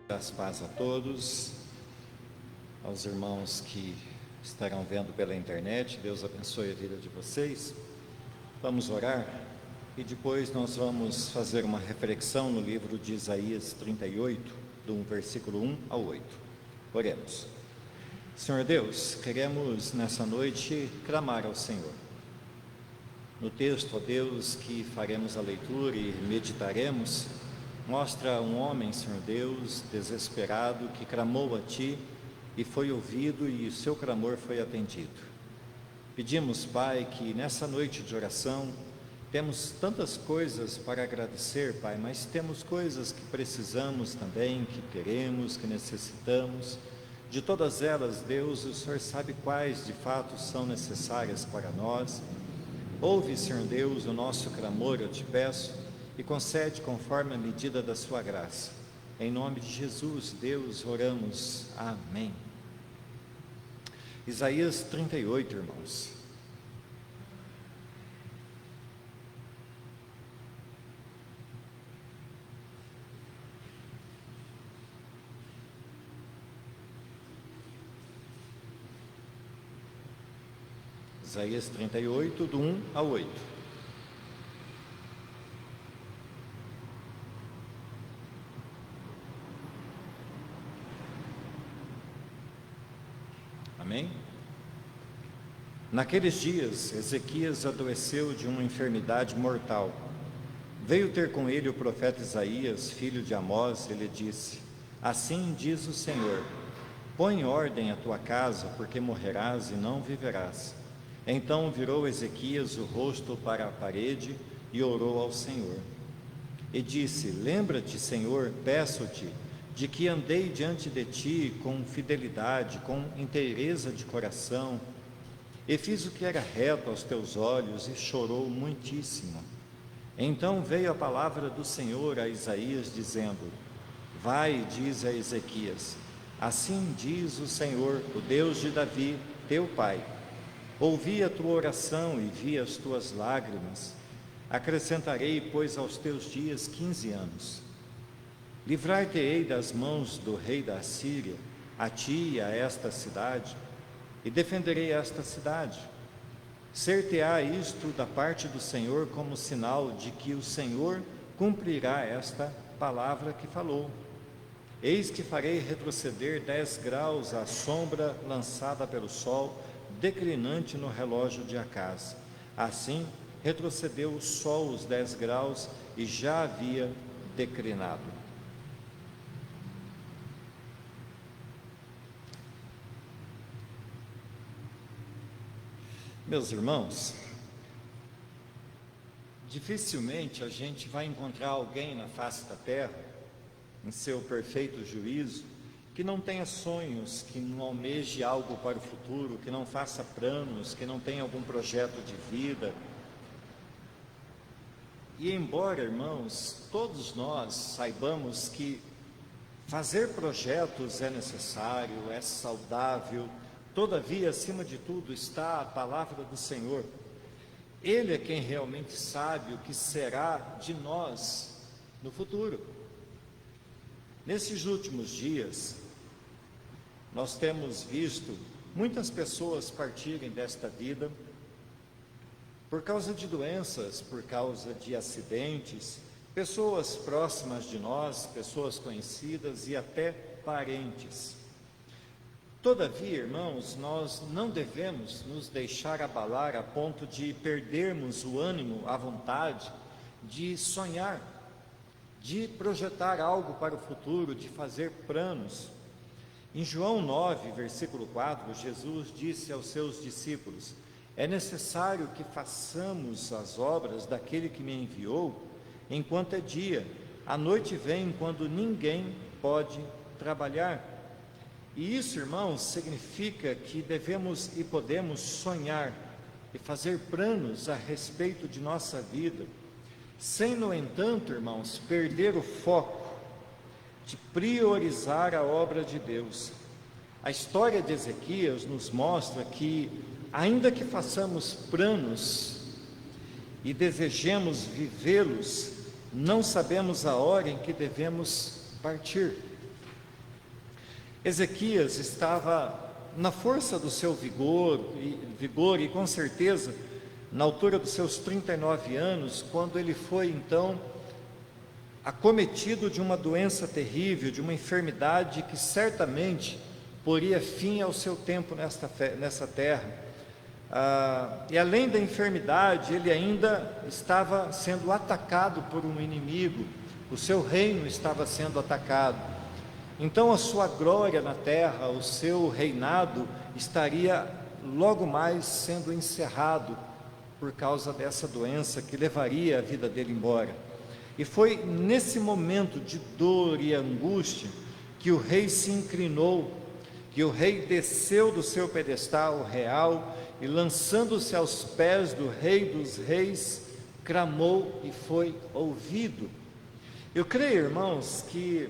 Das paz a todos, aos irmãos que estarão vendo pela internet. Deus abençoe a vida de vocês. Vamos orar e depois nós vamos fazer uma reflexão no livro de Isaías 38, do versículo 1 ao 8. Oremos. Senhor Deus, queremos nessa noite clamar ao Senhor. No texto, ó Deus, que faremos a leitura e meditaremos, mostra um homem, Senhor Deus, desesperado, que clamou a Ti e foi ouvido e o seu clamor foi atendido. Pedimos, Pai, que nessa noite de oração, temos tantas coisas para agradecer, Pai, mas temos coisas que precisamos também, que queremos, que necessitamos. De todas elas, Deus, o Senhor sabe quais de fato são necessárias para nós. Ouve, Senhor Deus, o nosso clamor, eu te peço, e concede conforme a medida da sua graça. Em nome de Jesus, Deus, oramos. Amém. Isaías 38, irmãos. Isaías 38, do 1 ao 8. Amém? Naqueles dias, Ezequias adoeceu de uma enfermidade mortal. Veio ter com ele o profeta Isaías, filho de Amós, e lhe disse: Assim diz o Senhor, põe em ordem a tua casa, porque morrerás e não viverás. Então virou Ezequias o rosto para a parede e orou ao Senhor. E disse: Lembra-te, Senhor, peço-te, de que andei diante de ti com fidelidade, com inteireza de coração, e fiz o que era reto aos teus olhos, e chorou muitíssimo. Então veio a palavra do Senhor a Isaías, dizendo: Vai, diz a Ezequias, assim diz o Senhor, o Deus de Davi, teu pai: Ouvi a tua oração e vi as tuas lágrimas. Acrescentarei, pois, aos teus dias 15 anos. Livrar-te-ei das mãos do rei da Assíria, a ti e a esta cidade, e defenderei esta cidade. Ser-te-á isto da parte do Senhor como sinal de que o Senhor cumprirá esta palavra que falou. Eis que farei retroceder 10 graus a sombra lançada pelo sol, declinante no relógio de Acaz. Assim, retrocedeu o sol os 10 graus e já havia declinado. Meus irmãos, dificilmente a gente vai encontrar alguém na face da terra, em seu perfeito juízo, que não tenha sonhos, que não almeje algo para o futuro, que não faça planos, que não tenha algum projeto de vida. E embora, irmãos, todos nós saibamos que fazer projetos é necessário, é saudável, todavia, acima de tudo, está a palavra do Senhor. Ele é quem realmente sabe o que será de nós no futuro. Nesses últimos dias, nós temos visto muitas pessoas partirem desta vida por causa de doenças, por causa de acidentes, pessoas próximas de nós, pessoas conhecidas e até parentes. Todavia, irmãos, nós não devemos nos deixar abalar a ponto de perdermos o ânimo, a vontade de sonhar, de projetar algo para o futuro, de fazer planos. Em João 9, versículo 4, Jesus disse aos seus discípulos: É necessário que façamos as obras daquele que me enviou enquanto é dia. A noite vem quando ninguém pode trabalhar. E isso, irmãos, significa que devemos e podemos sonhar e fazer planos a respeito de nossa vida, sem, no entanto, irmãos, perder o foco de priorizar a obra de Deus. A história de Ezequias nos mostra que, ainda que façamos planos e desejemos vivê-los, não sabemos a hora em que devemos partir. Ezequias estava na força do seu vigor e com certeza na altura dos seus 39 anos, quando ele foi então acometido de uma doença terrível, de uma enfermidade que certamente poria fim ao seu tempo nessa terra. E além da enfermidade, ele ainda estava sendo atacado por um inimigo, o seu reino estava sendo atacado. Então a sua glória na terra, o seu reinado estaria logo mais sendo encerrado por causa dessa doença que levaria a vida dele embora. E foi nesse momento de dor e angústia que o rei se inclinou, que o rei desceu do seu pedestal real e, lançando-se aos pés do Rei dos Reis, clamou e foi ouvido. Eu creio, irmãos, que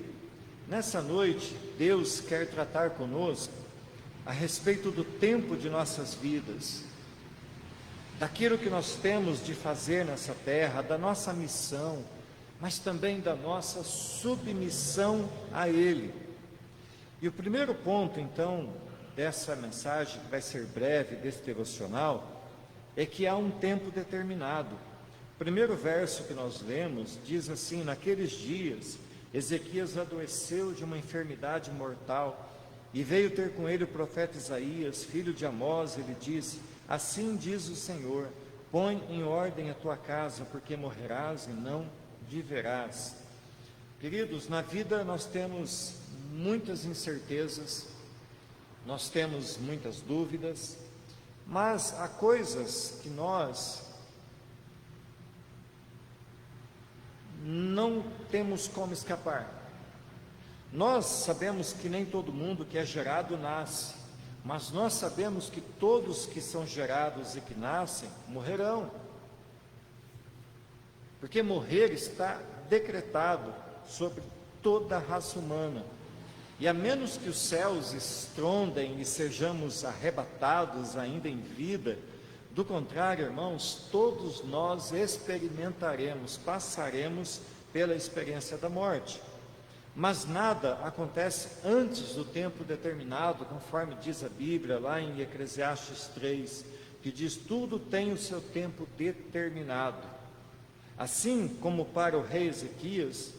nessa noite Deus quer tratar conosco a respeito do tempo de nossas vidas, daquilo que nós temos de fazer nessa terra, da nossa missão, mas também da nossa submissão a Ele. E o primeiro ponto, então, dessa mensagem, que vai ser breve, desse devocional, é que há um tempo determinado. O primeiro verso que nós lemos diz assim: naqueles dias, Ezequias adoeceu de uma enfermidade mortal, e veio ter com ele o profeta Isaías, filho de Amós. Ele disse: assim diz o Senhor, põe em ordem a tua casa, porque morrerás e não viverás. Queridos, na vida nós temos muitas incertezas, nós temos muitas dúvidas, mas há coisas que nós não temos como escapar. Nós sabemos que nem todo mundo que é gerado nasce, mas nós sabemos que todos que são gerados e que nascem morrerão, porque morrer está decretado sobre toda a raça humana. E a menos que os céus estrondem e sejamos arrebatados ainda em vida, do contrário, irmãos, todos nós experimentaremos, passaremos pela experiência da morte. Mas nada acontece antes do tempo determinado, conforme diz a Bíblia lá em Eclesiastes 3, que diz: tudo tem o seu tempo determinado. Assim como para o rei Ezequias,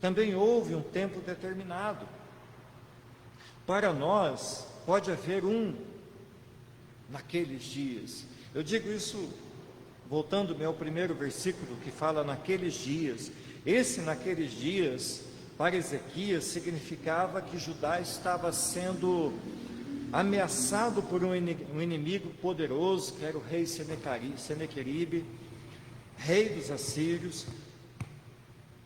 também houve um tempo determinado. Para nós, pode haver um naqueles dias. Eu digo isso voltando-me ao primeiro versículo que fala naqueles dias. Esse naqueles dias, para Ezequias, significava que Judá estava sendo ameaçado por um inimigo poderoso, que era o rei Senequeribe, rei dos assírios.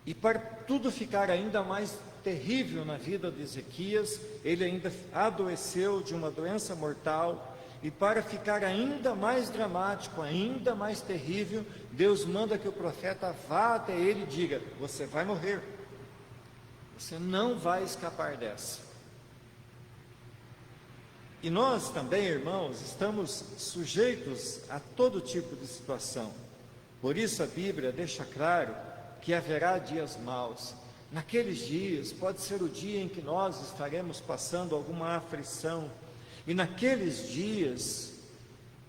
E para tudo ficar ainda mais terrível na vida de Ezequias, ele ainda adoeceu de uma doença mortal. E para ficar ainda mais dramático, ainda mais terrível, Deus manda que o profeta vá até ele e diga: você vai morrer, você não vai escapar dessa. E nós também, irmãos, estamos sujeitos a todo tipo de situação. Por isso a Bíblia deixa claro que haverá dias maus. Naqueles dias, pode ser o dia em que nós estaremos passando alguma aflição, e naqueles dias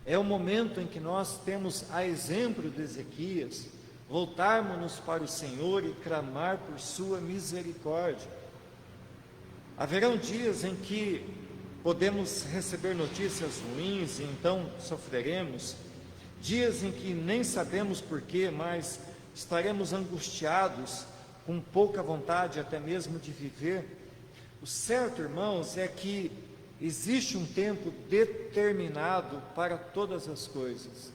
é o momento em que nós temos, a exemplo de Ezequias, voltarmos-nos para o Senhor e clamar por sua misericórdia. Haverão dias em que podemos receber notícias ruins e então sofreremos, dias em que nem sabemos porquê, mas estaremos angustiados, com pouca vontade até mesmo de viver. O certo, irmãos, é que existe um tempo determinado para todas as coisas.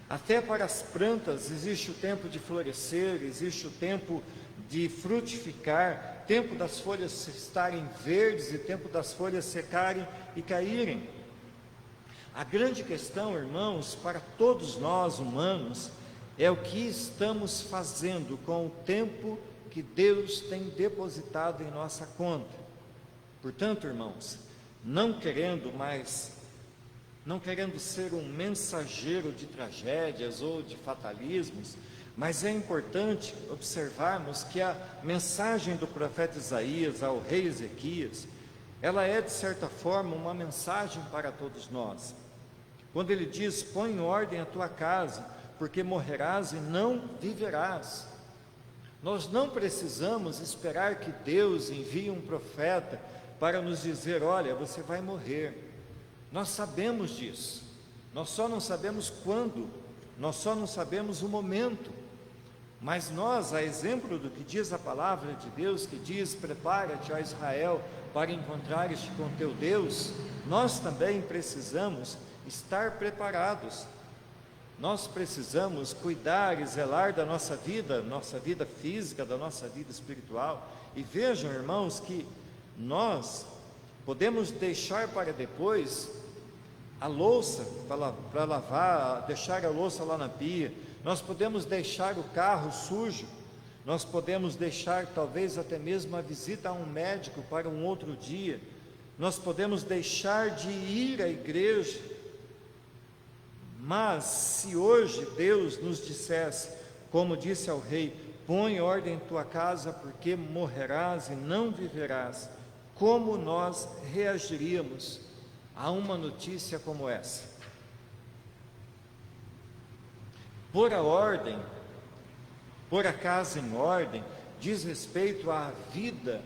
Até para as plantas existe o tempo de florescer, existe o tempo de frutificar, tempo das folhas estarem verdes e tempo das folhas secarem e caírem. A grande questão, irmãos, para todos nós humanos, é o que estamos fazendo com o tempo que Deus tem depositado em nossa conta. Portanto, irmãos, não querendo ser um mensageiro de tragédias ou de fatalismos, mas é importante observarmos que a mensagem do profeta Isaías ao rei Ezequias ela é de certa forma uma mensagem para todos nós. Quando ele diz: põe em ordem a tua casa, porque morrerás e não viverás. Nós não precisamos esperar que Deus envie um profeta para nos dizer: olha, você vai morrer. Nós sabemos disso, nós só não sabemos quando, nós só não sabemos o momento. Mas nós, a exemplo do que diz a palavra de Deus, que diz: prepara-te, ó Israel, para encontrares com teu Deus, nós também precisamos estar preparados. Nós precisamos cuidar e zelar da nossa vida física, da nossa vida espiritual. E vejam, irmãos, que nós podemos deixar para depois a louça para lavar, deixar a louça lá na pia, nós podemos deixar o carro sujo, nós podemos deixar talvez até mesmo a visita a um médico para um outro dia, nós podemos deixar de ir à igreja. Mas se hoje Deus nos dissesse, como disse ao rei: põe ordem em tua casa, porque morrerás e não viverás, como nós reagiríamos a uma notícia como essa? Pôr a ordem, pôr a casa em ordem, diz respeito à vida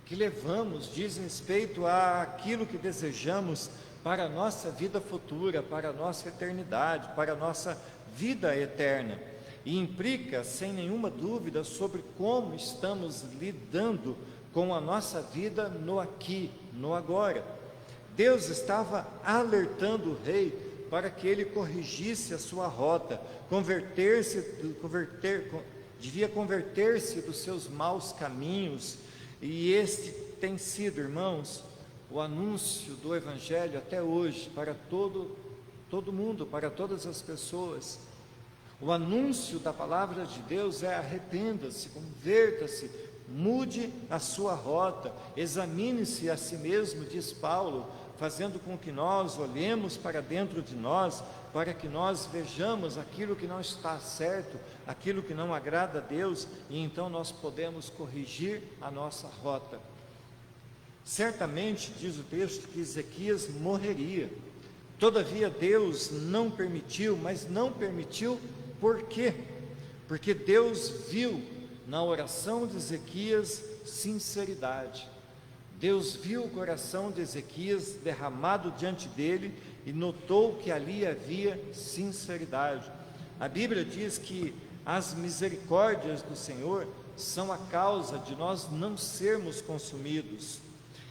que levamos, diz respeito àquilo que desejamos para a nossa vida futura, para a nossa eternidade, para a nossa vida eterna, e implica, sem nenhuma dúvida, sobre como estamos lidando com a nossa vida no aqui, no agora. Deus estava alertando o rei para que ele corrigisse a sua rota, devia converter-se dos seus maus caminhos, e este tem sido, irmãos, o anúncio do Evangelho até hoje para todo mundo, para todas as pessoas. O anúncio da palavra de Deus é: arrependa-se, converta-se, mude a sua rota, examine-se a si mesmo, diz Paulo, fazendo com que nós olhemos para dentro de nós, para que nós vejamos aquilo que não está certo, aquilo que não agrada a Deus, e então nós podemos corrigir a nossa rota. Certamente, diz o texto, que Ezequias morreria. Todavia Deus não permitiu, mas não permitiu por quê? Porque Deus viu na oração de Ezequias sinceridade. Deus viu o coração de Ezequias derramado diante dele e notou que ali havia sinceridade. A Bíblia diz que as misericórdias do Senhor são a causa de nós não sermos consumidos.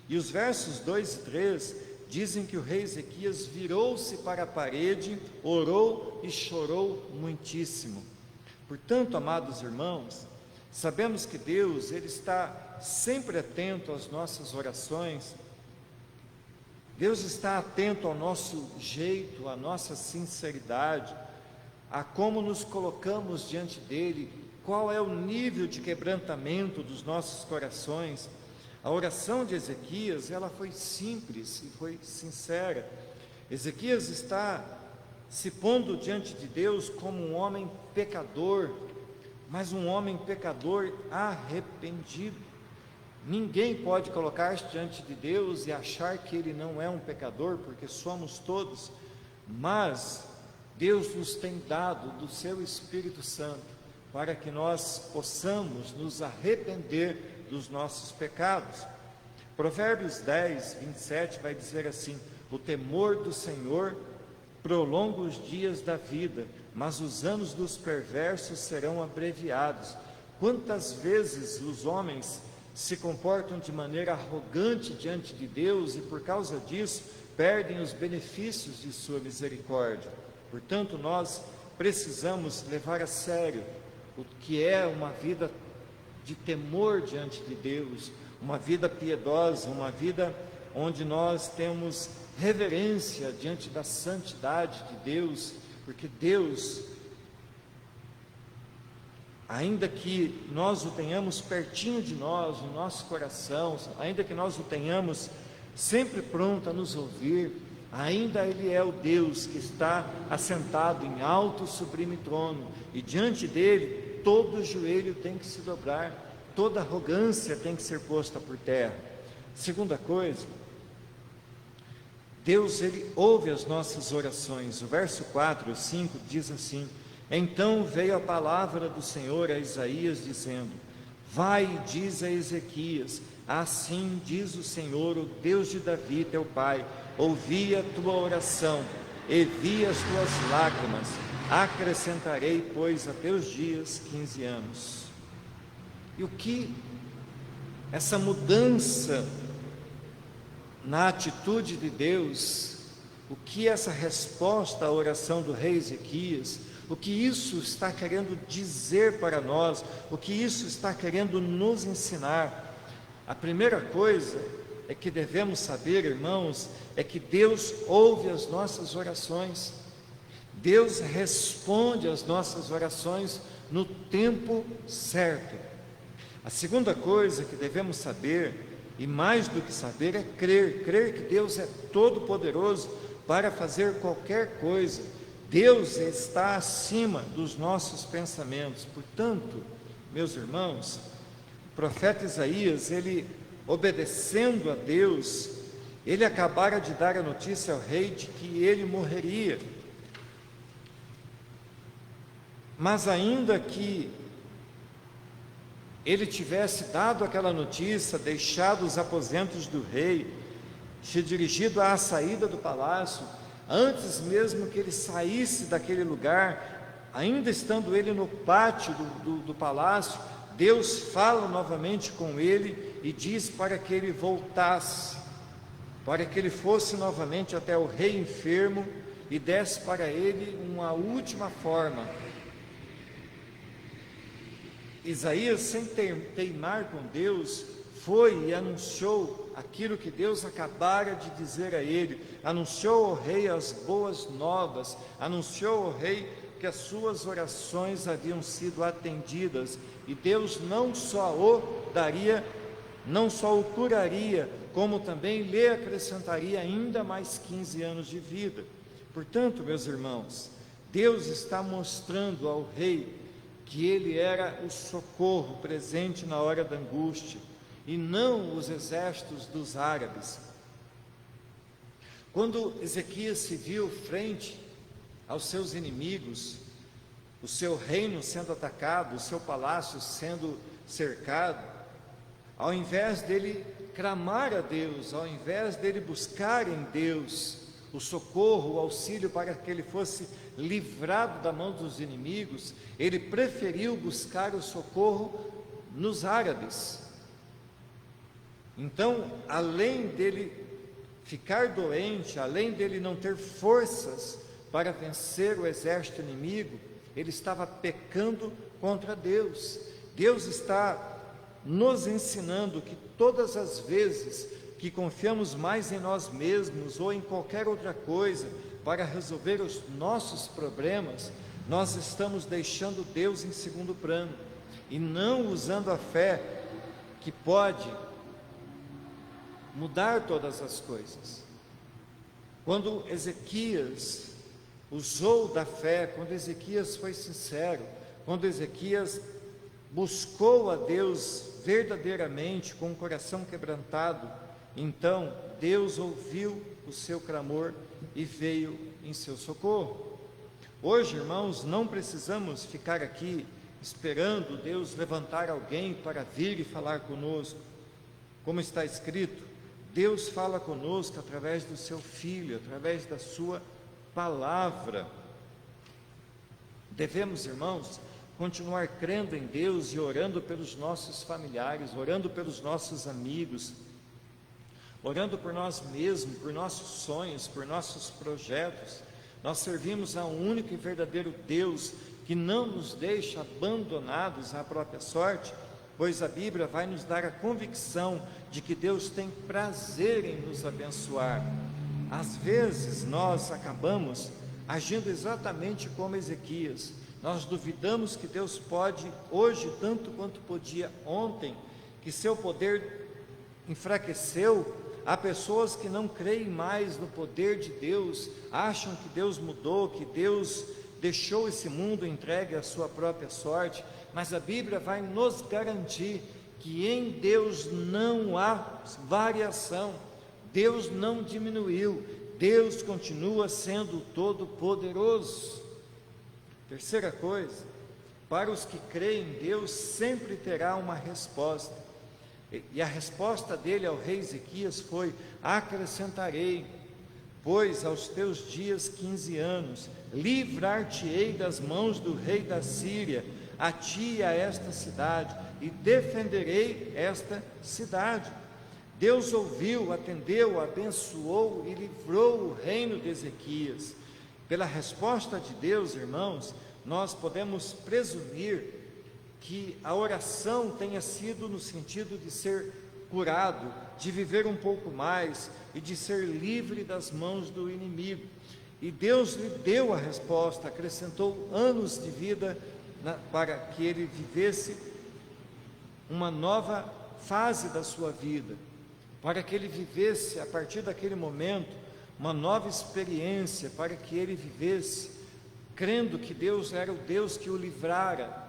E os versos 2 e 3 dizem que o rei Ezequias virou-se para a parede, orou e chorou muitíssimo. Portanto, amados irmãos, sabemos que Deus, Ele está sempre atento às nossas orações. Deus está atento ao nosso jeito, à nossa sinceridade, a como nos colocamos diante dEle, qual é o nível de quebrantamento dos nossos corações. A oração de Ezequias, ela foi simples e foi sincera. Ezequias está se pondo diante de Deus como um homem pecador, mas um homem pecador arrependido. Ninguém pode colocar-se diante de Deus e achar que ele não é um pecador, porque somos todos, mas Deus nos tem dado do seu Espírito Santo para que nós possamos nos arrepender dos nossos pecados. Provérbios 10, 27 vai dizer assim: o temor do Senhor prolonga os dias da vida, mas os anos dos perversos serão abreviados. Quantas vezes os homens se comportam de maneira arrogante diante de Deus e por causa disso perdem os benefícios de sua misericórdia. Portanto, nós precisamos levar a sério o que é uma vida de temor diante de Deus, uma vida piedosa, uma vida onde nós temos reverência diante da santidade de Deus, porque Deus, ainda que nós o tenhamos pertinho de nós, no nosso coração, ainda que nós o tenhamos sempre pronto a nos ouvir, ainda Ele é o Deus que está assentado em alto e sublime trono, e diante dEle todo joelho tem que se dobrar, toda arrogância tem que ser posta por terra. Segunda coisa, Deus, Ele ouve as nossas orações. O verso 4 e 5 diz assim: então veio a palavra do Senhor a Isaías dizendo: vai e diz a Ezequias, assim diz o Senhor, o Deus de Davi teu pai, ouvi a tua oração e vi as tuas lágrimas, acrescentarei, pois, a teus dias 15 anos. E o que essa mudança na atitude de Deus, o que essa resposta à oração do rei Ezequias, o que isso está querendo dizer para nós, o que isso está querendo nos ensinar? A primeira coisa é que devemos saber, irmãos, é que Deus ouve as nossas orações, Deus responde às nossas orações no tempo certo. A segunda coisa que devemos saber, e mais do que saber, é crer que Deus é todo-poderoso para fazer qualquer coisa. Deus está acima dos nossos pensamentos. Portanto, meus irmãos, o profeta Isaías, ele, obedecendo a Deus, ele acabara de dar a notícia ao rei de que ele morreria. Mas ainda que ele tivesse dado aquela notícia, deixado os aposentos do rei, se dirigido à saída do palácio, antes mesmo que ele saísse daquele lugar, ainda estando ele no pátio do palácio, Deus fala novamente com ele e diz para que ele voltasse, para que ele fosse novamente até o rei enfermo e desse para ele uma última forma. Isaías, sem teimar com Deus, foi e anunciou aquilo que Deus acabara de dizer a ele, anunciou ao rei as boas novas, anunciou ao rei que as suas orações haviam sido atendidas, e Deus não só o daria, não só o curaria, como também lhe acrescentaria ainda mais 15 anos de vida. Portanto, meus irmãos, Deus está mostrando ao rei que ele era o socorro presente na hora da angústia, e não os exércitos dos árabes. Quando Ezequias se viu frente aos seus inimigos, o seu reino sendo atacado, o seu palácio sendo cercado, ao invés dele clamar a Deus, ao invés dele buscar em Deus o socorro, o auxílio para que ele fosse livrado da mão dos inimigos, ele preferiu buscar o socorro nos árabes. Então, além dele ficar doente, além dele não ter forças para vencer o exército inimigo, ele estava pecando contra Deus. Deus está nos ensinando que todas as vezes que confiamos mais em nós mesmos ou em qualquer outra coisa para resolver os nossos problemas, nós estamos deixando Deus em segundo plano e não usando a fé que pode mudar todas as coisas. Quando Ezequias usou da fé, quando Ezequias foi sincero, quando Ezequias buscou a Deus verdadeiramente, com o coração quebrantado, então Deus ouviu o seu clamor e veio em seu socorro. Hoje, irmãos, não precisamos ficar aqui esperando Deus levantar alguém para vir e falar conosco. Como está escrito, Deus fala conosco através do seu Filho, através da sua palavra. Devemos, irmãos, continuar crendo em Deus e orando pelos nossos familiares, orando pelos nossos amigos, orando por nós mesmos, por nossos sonhos, por nossos projetos. Nós servimos a um único e verdadeiro Deus que não nos deixa abandonados à própria sorte, pois a Bíblia vai nos dar a convicção de que Deus tem prazer em nos abençoar. Às vezes nós acabamos agindo exatamente como Ezequias. Nós duvidamos que Deus pode hoje tanto quanto podia ontem, que seu poder enfraqueceu. Há pessoas que não creem mais no poder de Deus, acham que Deus mudou, que Deus deixou esse mundo entregue à sua própria sorte, mas a Bíblia vai nos garantir que em Deus não há variação, Deus não diminuiu, Deus continua sendo todo-poderoso. Terceira coisa, para os que creem, Deus sempre terá uma resposta, e a resposta dele ao rei Ezequias foi: acrescentarei, pois aos teus dias 15 anos, livrar-te-ei das mãos do rei da Síria, a ti e a esta cidade, e defenderei esta cidade. Deus ouviu, atendeu, abençoou e livrou o reino de Ezequias. Pela resposta de Deus, irmãos, nós podemos presumir que a oração tenha sido no sentido de ser curado, de viver um pouco mais e de ser livre das mãos do inimigo. E Deus lhe deu a resposta, acrescentou anos de vida para que ele vivesse uma nova fase da sua vida, para que ele vivesse a partir daquele momento uma nova experiência, para que ele vivesse crendo que Deus era o Deus que o livrara,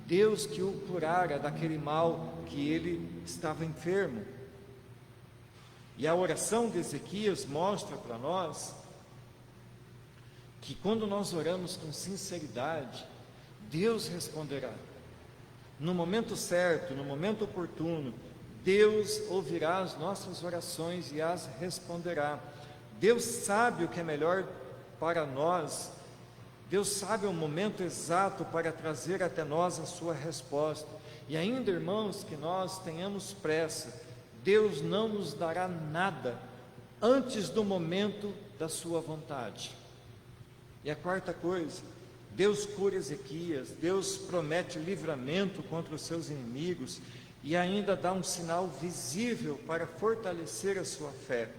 Deus que o curara daquele mal que ele estava enfermo. E a oração de Ezequias mostra para nós que quando nós oramos com sinceridade, Deus responderá. No momento certo, no momento oportuno, Deus ouvirá as nossas orações e as responderá. Deus sabe o que é melhor para nós, Deus sabe o momento exato para trazer até nós a sua resposta. E ainda, irmãos, que nós tenhamos pressa, Deus não nos dará nada antes do momento da sua vontade. E a quarta coisa, Deus cura Ezequias, Deus promete livramento contra os seus inimigos e ainda dá um sinal visível para fortalecer a sua fé.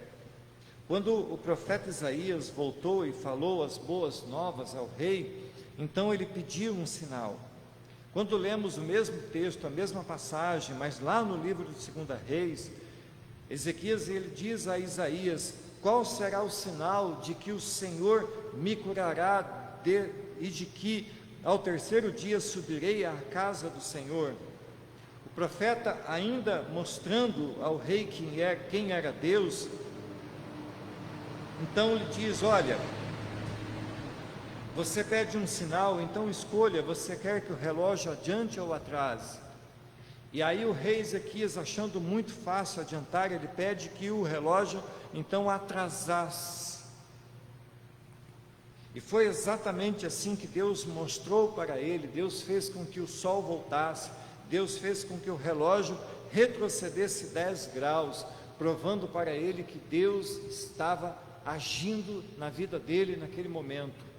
Quando o profeta Isaías voltou e falou as boas novas ao rei, então ele pediu um sinal. Quando lemos o mesmo texto, a mesma passagem, mas lá no livro de 2 Reis, Ezequias ele diz a Isaías: qual será o sinal de que o Senhor me curará e de que ao terceiro dia subirei à casa do Senhor? O profeta, ainda mostrando ao rei quem era Deus, então ele diz: olha, você pede um sinal, então escolha, você quer que o relógio adiante ou atrase? E aí o rei Ezequias, achando muito fácil adiantar, ele pede que o relógio então atrasasse. E foi exatamente assim que Deus mostrou para ele. Deus fez com que o sol voltasse, Deus fez com que o relógio retrocedesse 10 graus, provando para ele que Deus estava agindo na vida dele naquele momento.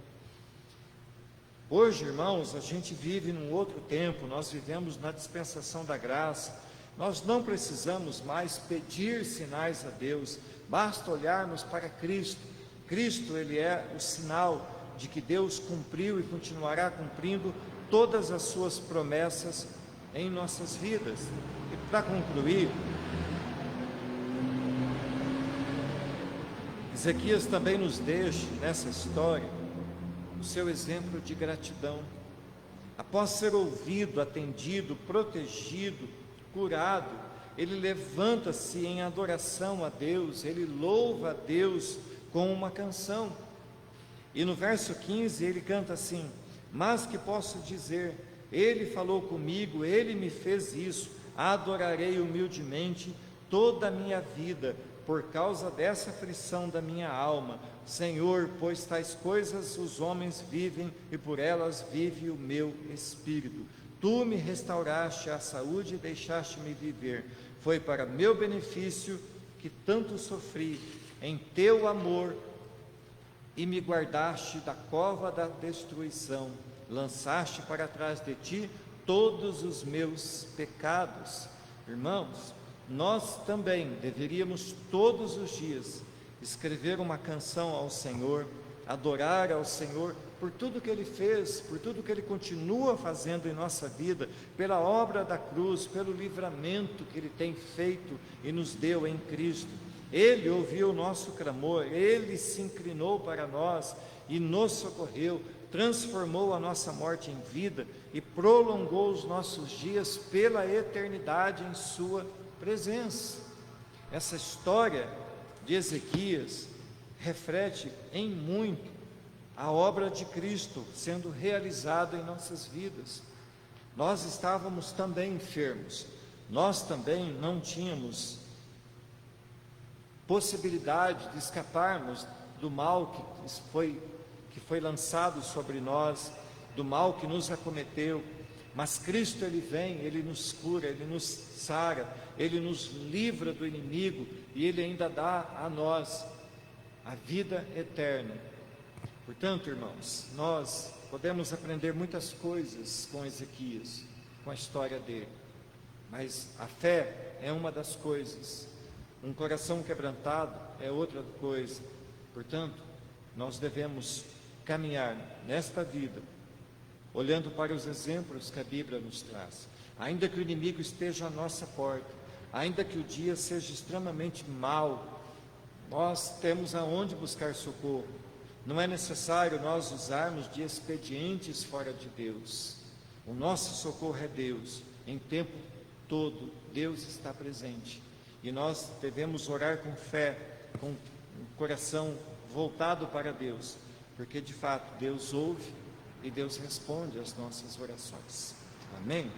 Hoje, irmãos, a gente vive num outro tempo, nós vivemos na dispensação da graça, nós não precisamos mais pedir sinais a Deus, basta olharmos para Cristo. Cristo, ele é o sinal de que Deus cumpriu e continuará cumprindo todas as suas promessas em nossas vidas. E para concluir, Ezequias também nos deixa nessa história o seu exemplo de gratidão. Após ser ouvido, atendido, protegido, curado, ele levanta-se em adoração a Deus, ele louva a Deus com uma canção. E no verso 15 ele canta assim: mas que posso dizer, ele falou comigo, ele me fez isso, adorarei humildemente toda a minha vida, por causa dessa aflição da minha alma, Senhor, pois tais coisas os homens vivem e por elas vive o meu espírito. Tu me restauraste a saúde e deixaste-me viver. Foi para meu benefício que tanto sofri em teu amor e me guardaste da cova da destruição. Lançaste para trás de ti todos os meus pecados. Irmãos, nós também deveríamos todos os dias escrever uma canção ao Senhor, adorar ao Senhor por tudo que Ele fez, por tudo que Ele continua fazendo em nossa vida, pela obra da cruz, pelo livramento que Ele tem feito e nos deu em Cristo. Ele ouviu o nosso clamor, Ele se inclinou para nós e nos socorreu, transformou a nossa morte em vida e prolongou os nossos dias pela eternidade em sua presença. Essa história de Ezequias reflete em muito a obra de Cristo sendo realizada em nossas vidas. Nós estávamos também enfermos, nós também não tínhamos possibilidade de escaparmos do mal que foi lançado sobre nós, do mal que nos acometeu, mas Cristo ele vem, ele nos cura, ele nos sara, ele nos livra do inimigo e ele ainda dá a nós a vida eterna. Portanto, irmãos, nós podemos aprender muitas coisas com Ezequias, com a história dele, mas a fé é uma das coisas, um coração quebrantado é outra coisa. Portanto, nós devemos caminhar nesta vida, olhando para os exemplos que a Bíblia nos traz. Ainda que o inimigo esteja à nossa porta, ainda que o dia seja extremamente mau, nós temos aonde buscar socorro. Não é necessário nós usarmos de expedientes fora de Deus. O nosso socorro é Deus. Em tempo todo, Deus está presente. E nós devemos orar com fé, com o coração voltado para Deus, porque de fato Deus ouve e Deus responde às nossas orações. Amém?